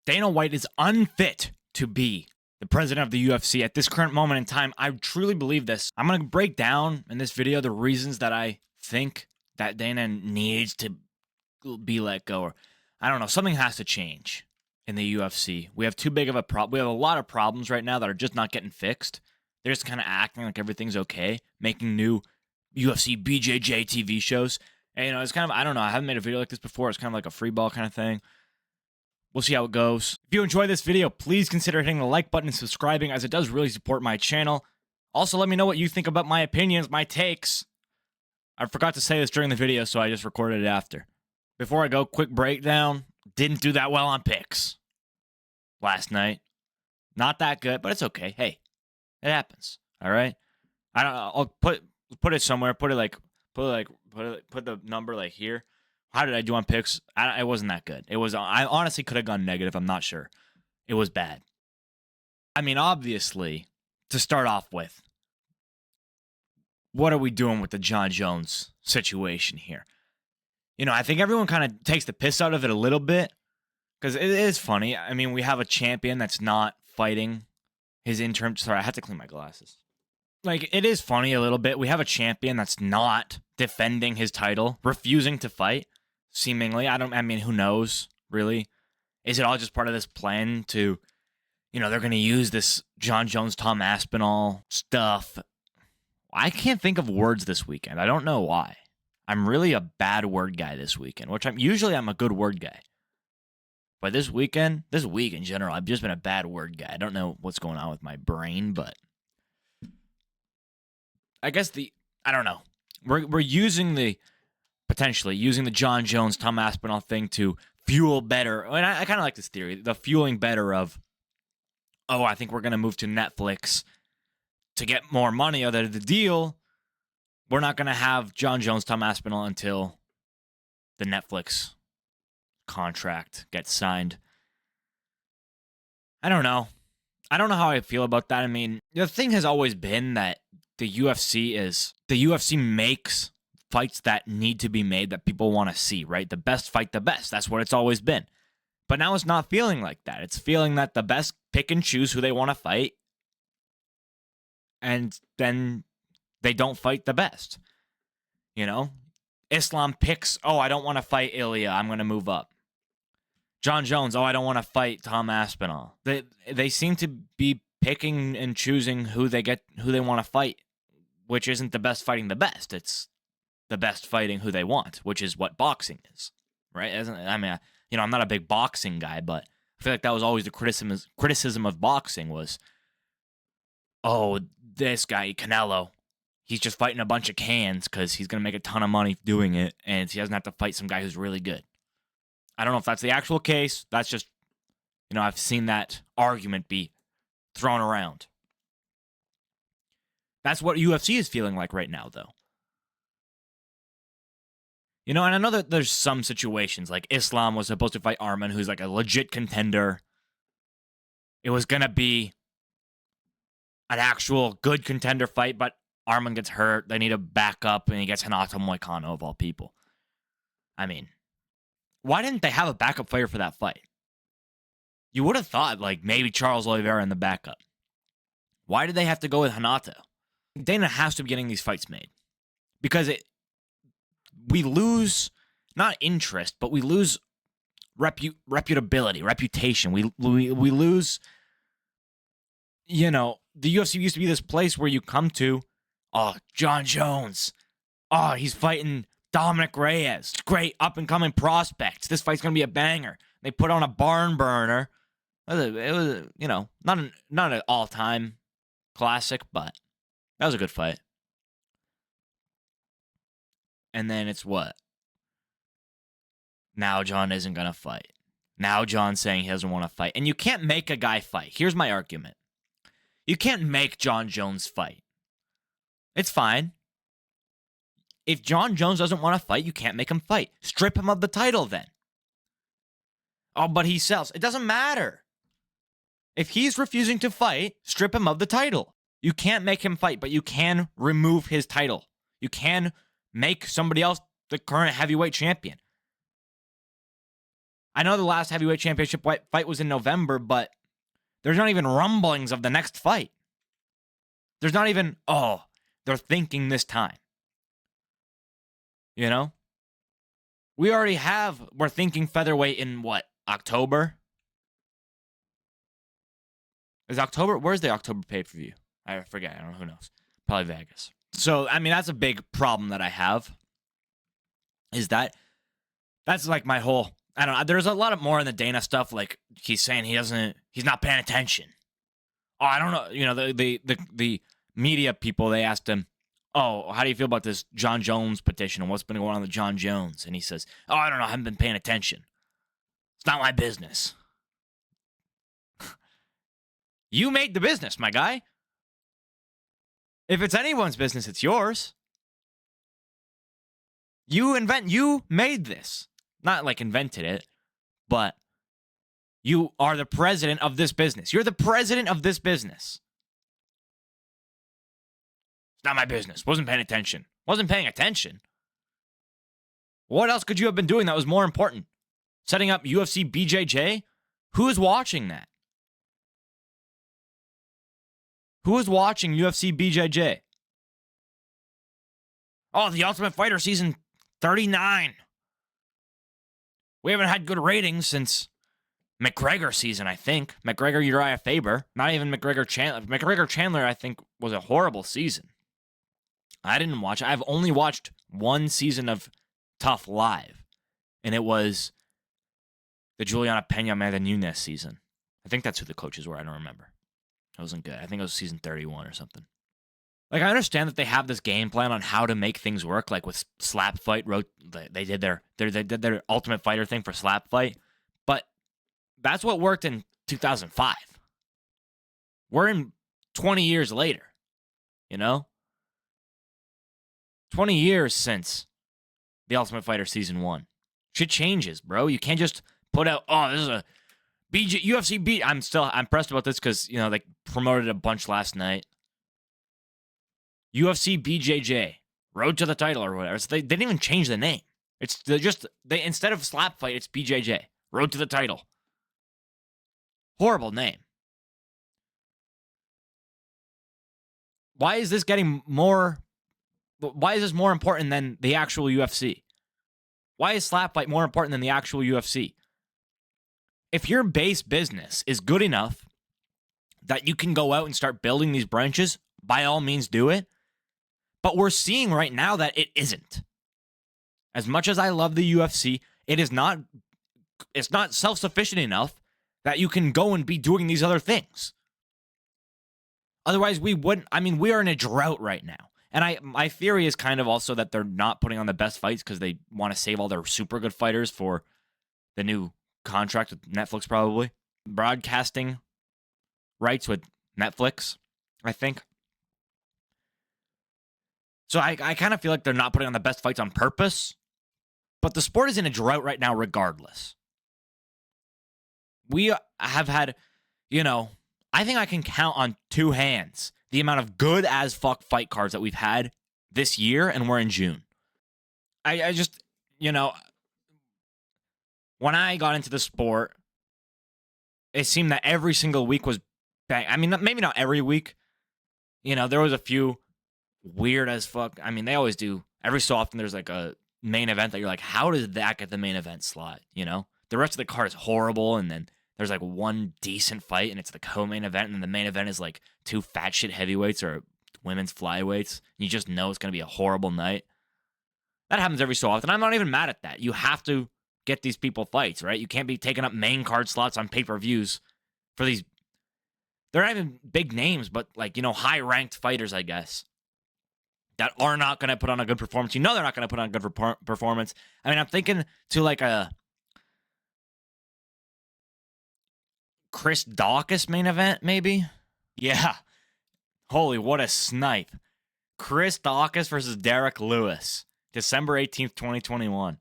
Dana White is unfit to be the president of the UFC at this current moment in time. I truly believe this. I'm going to break down in this video the reasons that I think that Dana needs to be let go. Or I don't know, something has to change in the UFC. We have too big of a problem. We have a lot of problems right now that are just not getting fixed. They're just kind of acting like everything's okay, making new UFC BJJ TV shows. And, it's kind of, I don't know, I haven't made a video like this before. It's kind of like a free ball kind of thing. We'll see how it goes. If you enjoy this video, please consider hitting the like button and subscribing, as it does really support my channel. Also, let me know what you think about my opinions, my takes. I forgot to say this during the video, so I just recorded it after. Before I go, quick breakdown. Didn't do that well on picks last night. Not that good, but it's okay. Hey, it happens. All right. I'll put it somewhere. Put the number like here. How did I do on picks? It wasn't that good. I honestly could have gone negative. I'm not sure. It was bad. I mean, obviously, to start off with, what are we doing with the Jon Jones situation here? I think everyone kind of takes the piss out of it a little bit because it is funny. I mean, we have a champion that's not fighting his interim. Sorry, I had to clean my glasses. It is funny a little bit. We have a champion that's not defending his title, refusing to fight. Seemingly, I mean, who knows, really? Is it all just part of this plan to, they're going to use this Jon Jones, Tom Aspinall stuff? I can't think of words this weekend. I don't know why. I'm really a bad word guy this weekend, which I'm a good word guy. But this week in general, I've just been a bad word guy. I don't know what's going on with my brain, but I guess I don't know. We're potentially using the Jon Jones, Tom Aspinall thing to fuel better. And I kind of like this theory, the fueling better of, I think we're going to move to Netflix to get more money out of the deal. We're not going to have Jon Jones, Tom Aspinall until the Netflix contract gets signed. I don't know. I don't know how I feel about that. I mean, the thing has always been that the UFC makes fights that need to be made that people want to see, right? The best fight the best. That's what it's always been. But now it's not feeling like that. It's feeling that the best pick and choose who they want to fight, and then they don't fight the best. Islam picks, I don't want to fight Ilya, I'm going to move up. Jon Jones, I don't want to fight Tom Aspinall. They seem to be picking and choosing who they want to fight, which isn't the best fighting the best. It's the best fighting who they want, which is what boxing is, right? I'm not a big boxing guy, but I feel like that was always the criticism of boxing was, this guy, Canelo, he's just fighting a bunch of cans because he's going to make a ton of money doing it, and he doesn't have to fight some guy who's really good. I don't know if that's the actual case. That's just, I've seen that argument be thrown around. That's what UFC is feeling like right now, though. And I know that there's some situations, like Islam was supposed to fight Arman, who's like a legit contender. It was going to be an actual good contender fight, but Arman gets hurt. They need a backup, and he gets Renato Moicano, of all people. I mean, why didn't they have a backup fighter for that fight? You would have thought, maybe Charles Oliveira in the backup. Why did they have to go with Renato? Dana has to be getting these fights made. Because we lose, not interest, but we lose reputability, reputation. We lose, the UFC used to be this place where you come to, Jon Jones. He's fighting Dominic Reyes. Great up-and-coming prospects. This fight's going to be a banger. They put on a barn burner. It was not an all-time classic, but that was a good fight. And then it's what? Now Jon isn't going to fight. Now Jon's saying he doesn't want to fight. And you can't make a guy fight. Here's my argument. You can't make Jon Jones fight. It's fine. If Jon Jones doesn't want to fight, you can't make him fight. Strip him of the title then. But he sells. It doesn't matter. If he's refusing to fight, strip him of the title. You can't make him fight, but you can remove his title. You can make somebody else the current heavyweight champion. I know the last heavyweight championship fight was in November, but there's not even rumblings of the next fight. There's not even, oh, they're thinking this time. You know? We're thinking featherweight in what, October? Is October? Where's the October pay-per-view? I forget. I don't know. Who knows? Probably Vegas. So, I mean, that's a big problem that I have. Is that's like my whole, I don't know. There's a lot of more in the Dana stuff. Like he's saying he's not paying attention. Oh, I don't know. You know, the media people, they asked him, oh, how do you feel about this John Jones petition and what's been going on with John Jones? And he says, oh, I don't know. I haven't been paying attention. It's not my business. You made the business, my guy. If it's anyone's business, it's yours. You made this. Not like invented it, but you are the president of this business. You're the president of this business. It's not my business. Wasn't paying attention. Wasn't paying attention. What else could you have been doing that was more important? Setting up UFC BJJ? Who is watching that? Who is watching UFC BJJ? Oh, The Ultimate Fighter season 39. We haven't had good ratings since McGregor season, I think. McGregor Uriah Faber. Not even McGregor Chandler. McGregor Chandler, I think, was a horrible season. I didn't watch it. I've only watched one season of Tough Live, and it was the Juliana Pena Amanda Nunes season. I think that's who the coaches were. I don't remember. It wasn't good. I think it was season 31 or something. Like, I understand that they have this game plan on how to make things work. Like with Slap Fight, they did their Ultimate Fighter thing for Slap Fight, but that's what worked in 2005. We're in 20 years later, you know? 20 years since the Ultimate Fighter Season 1. Shit changes, bro. You can't just put out, oh, this is a UFC B. I'm pressed about this because, you know, they promoted a bunch last night. UFC BJJ, Road to the Title or whatever. So they didn't even change the name. They instead of Slap Fight, it's BJJ, Road to the Title. Horrible name. Why is this more important than the actual UFC? Why is Slap Fight more important than the actual UFC? If your base business is good enough that you can go out and start building these branches, by all means do it. But we're seeing right now that it isn't. As much as I love the UFC, it's not self-sufficient enough that you can go and be doing these other things. Otherwise, we wouldn't. I mean, we are in a drought right now. And my theory is kind of also that they're not putting on the best fights because they want to save all their super good fighters for the new contract with Netflix, probably. Broadcasting rights with Netflix, I think. So I kind of feel like they're not putting on the best fights on purpose. But the sport is in a drought right now regardless. We have had, you know, I think I can count on two hands the amount of good as fuck fight cards that we've had this year, and we're in June. I just, you know, when I got into the sport, it seemed that every single week was bang. I mean, maybe not every week. You know, there was a few weird as fuck. I mean, they always do. Every so often, there's like a main event that you're like, how does that get the main event slot? You know, the rest of the card is horrible, and then there's like one decent fight, and it's the co-main event, and then the main event is like two fat shit heavyweights or women's flyweights. You just know it's going to be a horrible night. That happens every so often. I'm not even mad at that. You have to get these people fights, right? You can't be taking up main card slots on pay-per-views for these. They're not even big names, but like, you know, high-ranked fighters, I guess, that are not going to put on a good performance. You know they're not going to put on a good performance. I mean, I'm thinking to like a Chris Dawkins main event, maybe? Yeah. Holy, what a snipe. Chris Dawkins versus Derek Lewis. December 18th, 2021.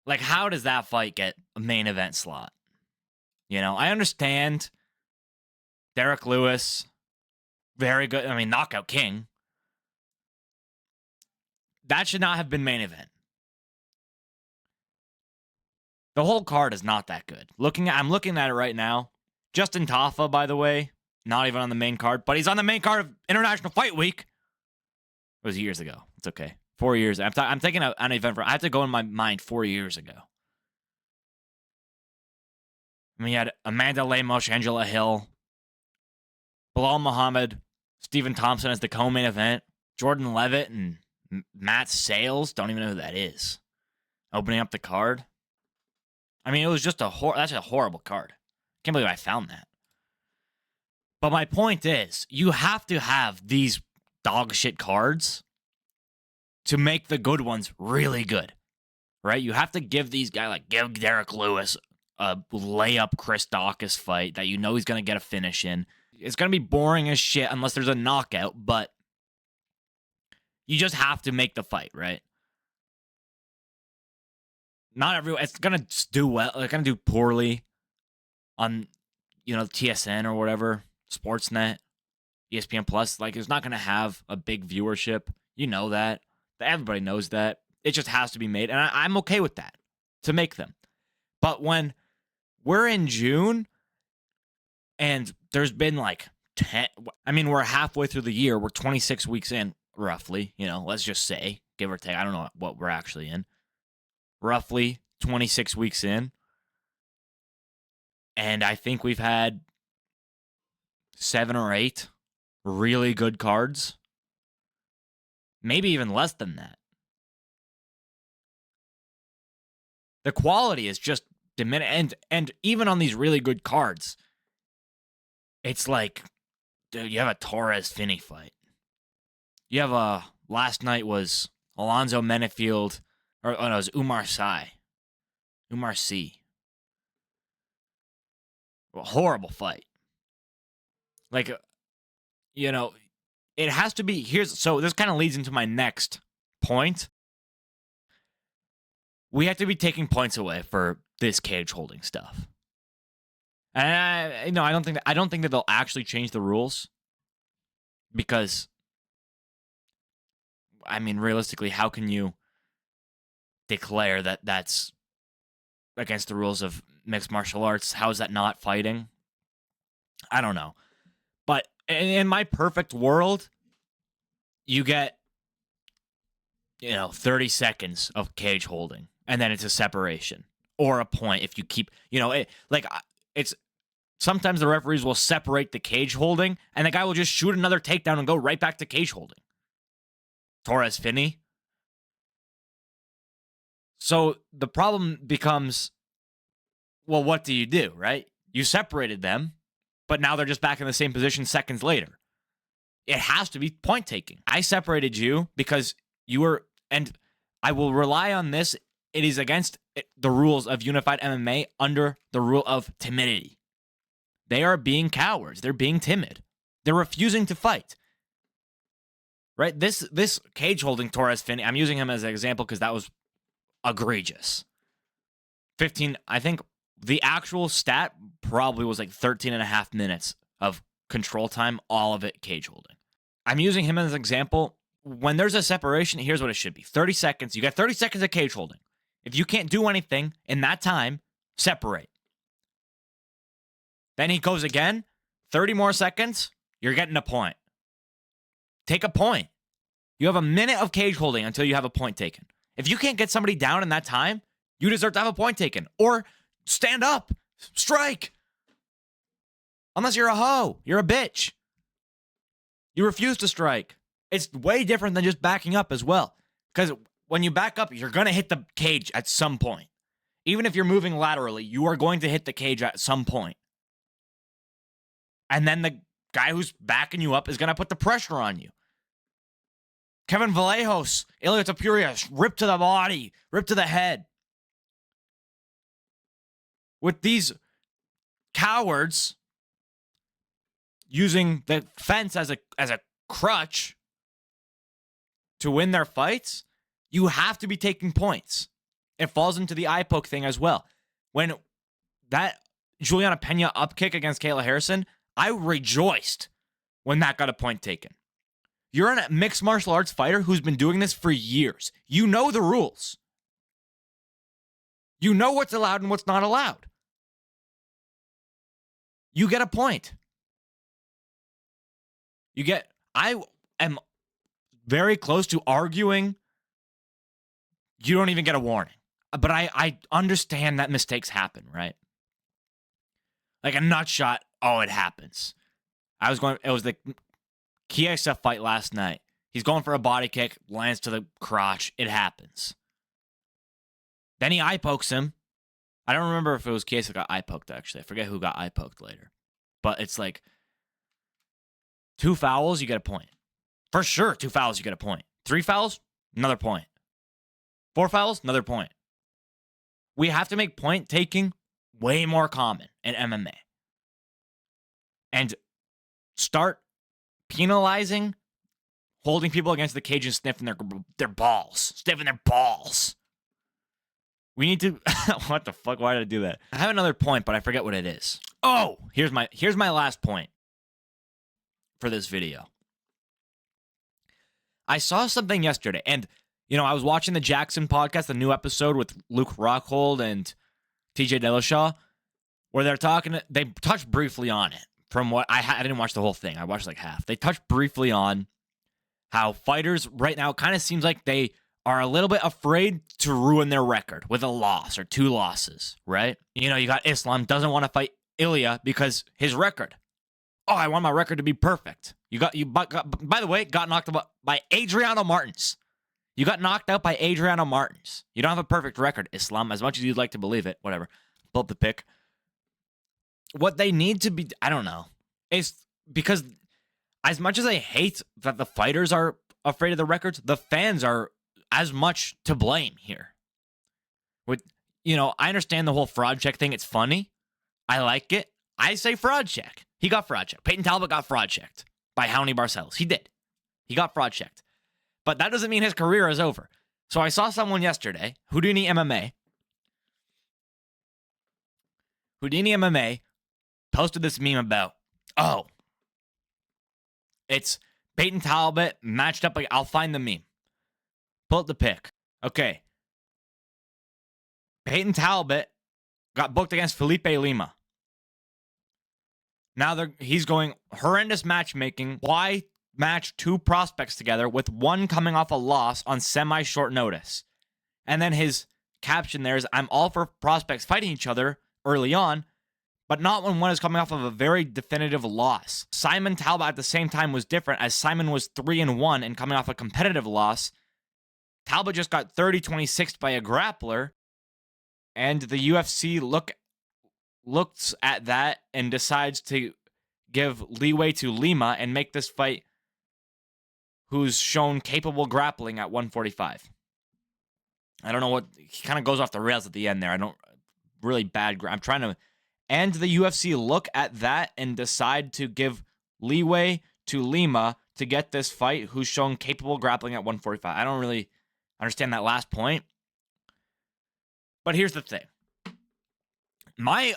Like, how does that fight get a main event slot? You know, I understand Derek Lewis, very good. I mean, knockout king. That should not have been main event. The whole card is not that good. I'm looking at it right now. Justin Tafa, by the way, not even on the main card, but he's on the main card of International Fight Week. It was years ago. It's okay. 4 years. I'm taking an event. I have to go in my mind 4 years ago. I mean, you had Amanda Lemos, Angela Hill, Bilal Muhammad, Stephen Thompson as the co-main event, Jordan Levitt and Matt Sales. Don't even know who that is. Opening up the card. I mean, it was just that's a horrible card. Can't believe I found that. But my point is, you have to have these dog shit cards to make the good ones really good, right? You have to give these guys, give Derek Lewis a layup Chris Daukaus fight that you know he's going to get a finish in. It's going to be boring as shit unless there's a knockout, but you just have to make the fight, right? Not everyone, it's going to do well. It's going to do poorly on, TSN or whatever, Sportsnet, ESPN Plus. It's not going to have a big viewership. You know that. Everybody knows that. It just has to be made. And I'm okay with that, to make them. But when we're in June and there's been 10, we're halfway through the year. We're 26 weeks in, roughly. Let's just say, give or take. I don't know what we're actually in. Roughly 26 weeks in. And I think we've had 7 or 8 really good cards. Maybe even less than that. The quality is just diminished. And even on these really good cards, it's dude, you have a Torres-Finney fight. You have last night was Alonzo Menefield, no, it was Umar Sy. Umar C. A horrible fight. It has to be, so this kind of leads into my next point. We have to be taking points away for this cage holding stuff. And I don't think that they'll actually change the rules, because realistically, how can you declare that that's against the rules of mixed martial arts? How is that not fighting? I don't know. But in my perfect world, you get 30 seconds of cage holding, and then it's a separation or a point if you keep, it's sometimes the referees will separate the cage holding, and the guy will just shoot another takedown and go right back to cage holding. Torres-Finney. So the problem becomes, well, what do you do, right? You separated them, but now they're just back in the same position seconds later. It has to be point taking. I separated you because you were, and I will rely on this. It is against the rules of unified MMA under the rule of timidity. They are being cowards. They're being timid. They're refusing to fight. Right? This cage holding Torres-Finney, I'm using him as an example because that was egregious. 15, I think the actual stat probably was 13 and a half minutes of control time, all of it cage holding. I'm using him as an example. When there's a separation, here's what it should be. 30 seconds. You got 30 seconds of cage holding. If you can't do anything in that time, separate. Then he goes again. 30 more seconds. You're getting a point. Take a point. You have a minute of cage holding until you have a point taken. If you can't get somebody down in that time, you deserve to have a point taken. Or stand up. Strike. Unless you're a hoe. You're a bitch. You refuse to strike. It's way different than just backing up as well. Because when you back up, you're going to hit the cage at some point. Even if you're moving laterally, you are going to hit the cage at some point. And then the guy who's backing you up is going to put the pressure on you. Kevin Vallejos, Ilia Topuria, ripped to the body, ripped to the head. With these cowards using the fence as a crutch to win their fights, you have to be taking points. It falls into the eye poke thing as well. When that Juliana Pena up kick against Kayla Harrison, I rejoiced when that got a point taken. You're a mixed martial arts fighter who's been doing this for years. You know the rules. You know what's allowed and what's not allowed. You get a point. I am very close to arguing you don't even get a warning. But I understand that mistakes happen, right? Like a nut shot, it happens. It was the Chiesa fight last night. He's going for a body kick, lands to the crotch. It happens. Then he eye pokes him. I don't remember if it was Chiesa got eye poked, actually. I forget who got eye poked later. But it's like 2 fouls, you get a point. For sure, 2 fouls, you get a point. 3 fouls, another point. 4 fouls, another point. We have to make point taking way more common in MMA. And start penalizing holding people against the cage and sniffing their balls. Sniffing their balls. We need to... What the fuck? Why did I do that? I have another point, but I forget what it is. Oh! Here's my last point for this video. I saw something yesterday, and, I was watching the Jackson podcast, the new episode with Luke Rockhold and TJ Dillashaw, where they touched briefly on it. From what I didn't watch the whole thing. I watched like half. They touched briefly on how fighters right now kind of seems like they are a little bit afraid to ruin their record with a loss or 2 losses, right? You got Islam doesn't want to fight Ilya because his record. Oh, I want my record to be perfect. By the way, got knocked out by Adriano Martins. You got knocked out by Adriano Martins. You don't have a perfect record, Islam, as much as you'd like to believe it. Whatever. Pull up the pick. What they need to be, I don't know, is because as much as I hate that the fighters are afraid of the records, the fans are as much to blame here. I understand the whole fraud check thing. It's funny. I like it. I say fraud check. He got fraud checked. Peyton Talbot got fraud checked by Raoni Barcelos. He did. He got fraud checked. But that doesn't mean his career is over. So I saw someone yesterday, Houdini MMA, posted this meme about, it's Peyton Talbot matched up. I'll find the meme. Pull up the pic. Okay. Peyton Talbot got booked against Felipe Lima. Now he's going horrendous matchmaking. Why match 2 prospects together with one coming off a loss on semi-short notice? And then his caption there is, I'm all for prospects fighting each other early on, but not when one is coming off of a very definitive loss. Simon Talbot at the same time was different, as Simon was 3-1 and coming off a competitive loss. Talbot just got 30-26 by a grappler, and the UFC looks at that and decides to give leeway to Lima and make this fight who's shown capable grappling at 145. I don't know what... He kind of goes off the rails at the end there. I'm trying to... And the UFC look at that and decide to give leeway to Lima to get this fight who's shown capable grappling at 145. I don't really understand that last point. But here's the thing. My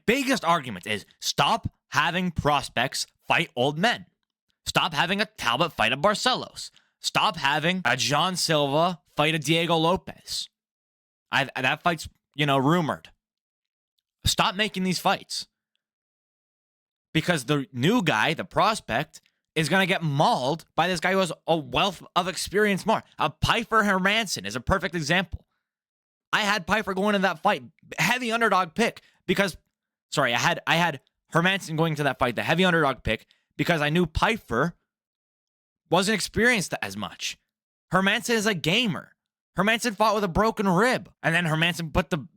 biggest argument is stop having prospects fight old men. Stop having a Talbot fight a Barcelos. Stop having a John Silva fight a Diego Lopez. That fight's, rumored. Stop making these fights. Because the new guy, the prospect, is going to get mauled by this guy who has a wealth of experience more. A Piper Hermanson is a perfect example. I had Piper going into that fight, heavy underdog pick, because, I had Hermanson going to that fight, the heavy underdog pick, because I knew Piper wasn't experienced as much. Hermanson is a gamer. Hermanson fought with a broken rib, and then Hermanson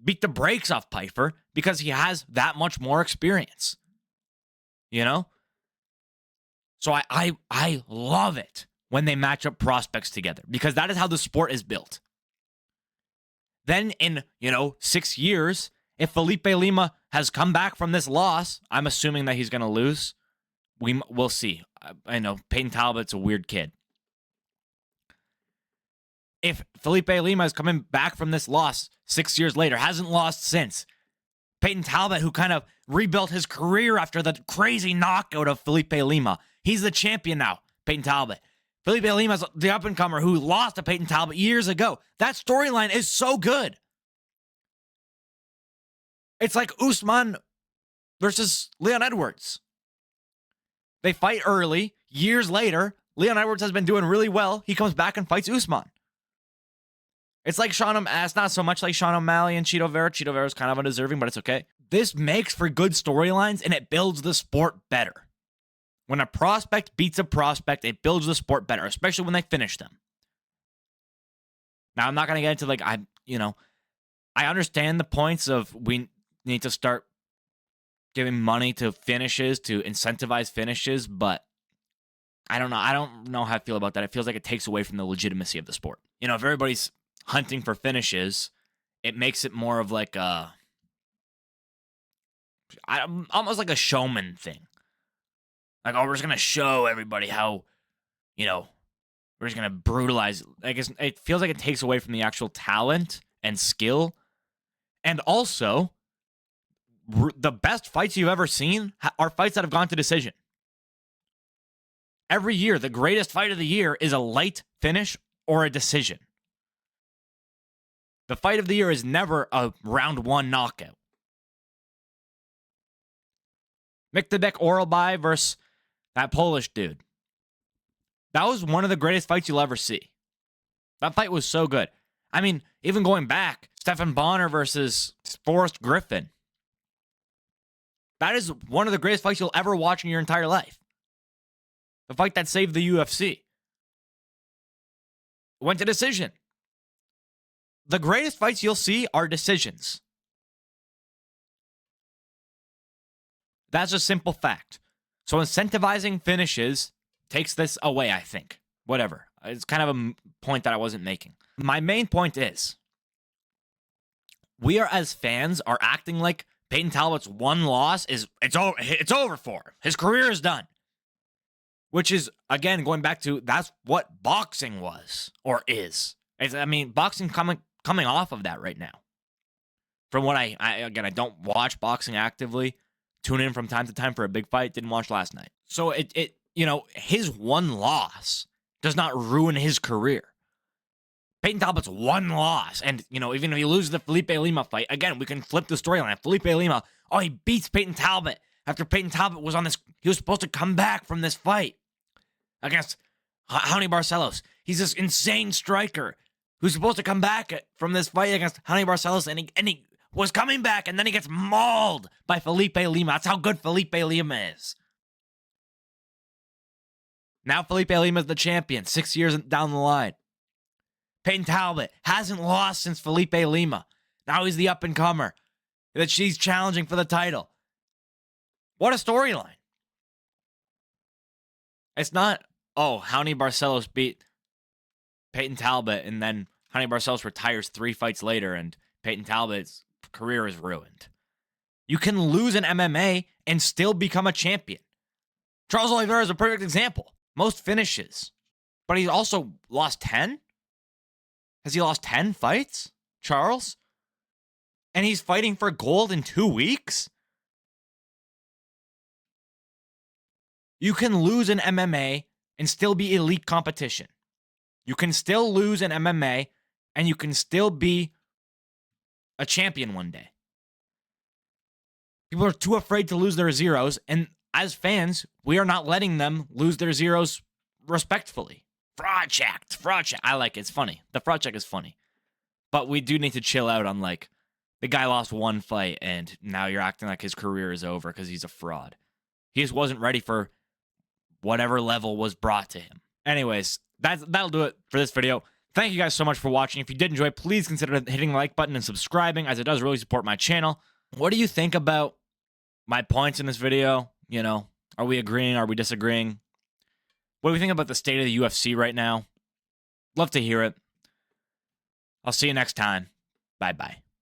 beat the brakes off Piper because he has that much more experience. So I love it when they match up prospects together, because that is how the sport is built. Then in, 6 years, if Felipe Lima has come back from this loss, I'm assuming that he's going to lose. We'll see. I know Peyton Talbot's a weird kid. If Felipe Lima is coming back from this loss 6 years later, hasn't lost since, Peyton Talbot, who kind of rebuilt his career after the crazy knockout of Felipe Lima, he's the champion now, Peyton Talbot. Felipe Lima's the up-and-comer who lost to Peyton Talbot years ago. That storyline is so good. It's like Usman versus Leon Edwards. They fight early. Years later, Leon Edwards has been doing really well. He comes back and fights Usman. It's like it's not so much like Sean O'Malley and Chito Vera. Chito Vera is kind of undeserving, but it's okay. This makes for good storylines, and it builds the sport better. When a prospect beats a prospect, it builds the sport better, especially when they finish them. Now, I'm not going to get into, I understand the points of we need to start giving money to finishes, to incentivize finishes, but I don't know. I don't know how I feel about that. It feels like it takes away from the legitimacy of the sport. If everybody's hunting for finishes, it makes it more of like almost like a showman thing. Like, we're just going to show everybody how, we're just going to brutalize. I guess it feels like it takes away from the actual talent and skill. And also, the best fights you've ever seen are fights that have gone to decision. Every year, the greatest fight of the year is a late finish or a decision. The fight of the year is never a round one knockout. Miktabek Oralbai versus that Polish dude. That was one of the greatest fights you'll ever see. That fight was so good. I mean, even going back, Stephan Bonner versus Forrest Griffin. That is one of the greatest fights you'll ever watch in your entire life. The fight that saved the UFC. Went to decision. The greatest fights you'll see are decisions. That's a simple fact. So incentivizing finishes takes this away, I think. Whatever. It's kind of a point that I wasn't making. My main point is, we as fans are acting like Peyton Talbot's one loss it's over for him. His career is done. Which is, again, going back to, that's what boxing was or is. Boxing coming off of that right now. From what I don't watch boxing actively. Tune in from time to time for a big fight. Didn't watch last night. So his one loss does not ruin his career. Peyton Talbot's one loss, and even if he loses the Felipe Lima fight, again, we can flip the storyline. Felipe Lima, he beats Peyton Talbot after Peyton Talbot was he was supposed to come back from this fight against Raoni Barcelos. He's this insane striker who's supposed to come back from this fight against Raoni Barcelos, and he was coming back, and then he gets mauled by Felipe Lima. That's how good Felipe Lima is. Now Felipe Lima is the champion 6 years down the line. Peyton Talbot hasn't lost since Felipe Lima. Now he's the up-and-comer that she's challenging for the title. What a storyline. It's not, Raoni Barcelos beat Peyton Talbot, and then Raoni Barcelos retires 3 fights later, and Peyton Talbot's career is ruined. You can lose in MMA and still become a champion. Charles Oliveira is a perfect example. Most finishes. But he's also lost 10? Has he lost 10 fights, Charles? And he's fighting for gold in 2 weeks? You can lose in MMA and still be elite competition. You can still lose in MMA and you can still be a champion one day. People are too afraid to lose their zeros, and as fans, we are not letting them lose their zeros respectfully. Fraud check. I like it. It's funny. The fraud check is funny. But we do need to chill out on, the guy lost 1 fight, and now you're acting like his career is over because he's a fraud. He just wasn't ready for whatever level was brought to him. Anyways, that'll do it for this video. Thank you guys so much for watching. If you did enjoy, please consider hitting the like button and subscribing, as it does really support my channel. What do you think about my points in this video? Are we agreeing? Are we disagreeing? What do we think about the state of the UFC right now? Love to hear it. I'll see you next time. Bye-bye.